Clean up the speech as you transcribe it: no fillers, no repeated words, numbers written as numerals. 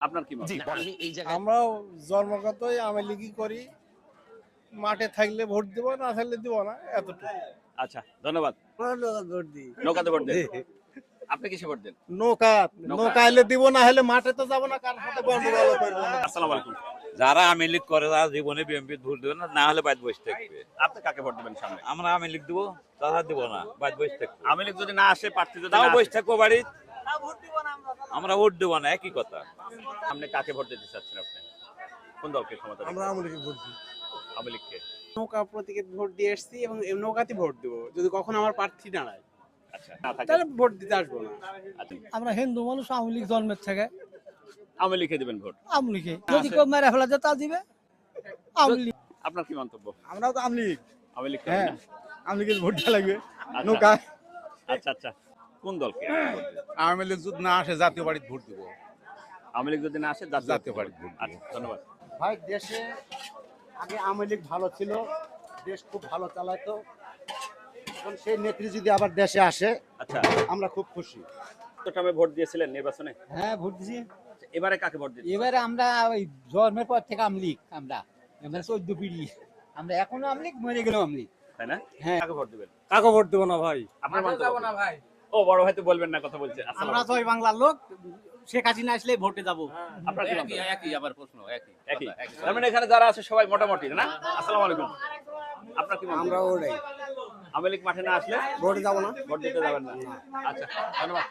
আপনার কি মত? আমরাও জন্মগতই আওয়ামী লীগই করি, মাঠে থাকলে ভোট দিব, না থাকলে দিব না, এতটুকু। আচ্ছা, ধন্যবাদ। ভোট দিই নৌকাতে ভোট দেন। আপনি কিসে ভোট দেন? নৌকা নৌকা হলে দিব, না হলে মাঠে তো যাবো না, কার সাথে গন্ডগোল করবো না। আসসালামু আলাইকুম। যারা আওয়ামী লীগ করে তারা জীবনে বিএনপি ভোট দেবে না, না হলে বাইরে বসে থাকবে। আপনি কাকে ভোট দিবেন সামনে? আমরা আওয়ামী লীগ দিব, তারা দিব না, বাইরে বসে থাকবে। আওয়ামী লীগ যদি না আসে, প্রার্থী যদি তাও না বসে আসে, থাকবো বাড়ি, আমরা ভোট দেবো না, একই কথা। আপনি কাকে ভোট দিতে চাচ্ছেন আপনি? কোন দলকে ক্ষমতা দিবেন? আমরা আওয়ামী লীগকে ভোট দিই। আওয়ামী লীগকে। নৌকা প্রতীকে ভোট দিয়ে এসেছি এবং এই নৌকাতে ভোট দেবো যদি কখন আমার প্রার্থী দাঁড়ায়, আচ্ছা, না থাকে। তাহলে ভোট দিতে আসবো না। আচ্ছা, আমরা হিন্দু মানুষ, আওয়ামী লীগ জন্মের থেকে আওয়ামী লীগে দিবেন ভোট। আওয়ামী লীগে যদি কেউ মেরে ফেলা যায় তা দিবে আওয়ামী লীগ। আপনার কি মন্তব্য? আমরাও তো আওয়ামী লীগ, আওয়ামী লীগ হ্যাঁ, আওয়ামী লীগের ভোট দেওয়া লাগবে। আচ্ছা। নৌকা আচ্ছা আচ্ছা, কোন দলকে? আওয়ামী লীগ যদি না আসে জাতীয় পার্টিতে ভোট দিব। আওয়ামী লীগ যদি না আসে জাতীয় পার্টিতে ভোট দিব। আচ্ছা, ধন্যবাদ। ভাই, দেশে আগে আওয়ামী লীগ ভালো ছিল, দেশ খুব ভালো চালাতো। এখন সেই নেত্রী যদি আবার দেশে আসে, আচ্ছা, আমরা খুব খুশি। চট্টগ্রামে ভোট দিয়েছিলেন নির্বাচনে? হ্যাঁ, ভোট দিছি। এবারে কাকে ভোট দিচ্ছেন? এবারে আমরা ওই জন্মের পর থেকে আওয়ামী লীগ, আমরা 14 পিড়ি আমরা এখনো আওয়ামী লীগ, মরে গেলাম আওয়ামী লীগ। তাই না? হ্যাঁ। কাকে ভোট দিবেন? কাকে ভোট দেবো না ভাই? আপনার মন্তব্য কি? ও বড় ভাই তো বলবেন না, কথা বলছে। আসসালামু আমরা তো ওই বাংলার লোক, শেখ হাসিনা আসলে ভোটে যাবো। আপনার কি মন্তব্য? একই আবার প্রশ্ন একই একই। তার মানে এখানে যারা আছে সবাই মোটামুটি, না? আসসালামু আলাইকুম। আপনার কি মন্তব্য? আমরা ওটাই আওয়ামী লীগ মাঠে না আসলে ভোটে যাবো না। ভোট দিতে যাবেন না। আচ্ছা, ধন্যবাদ।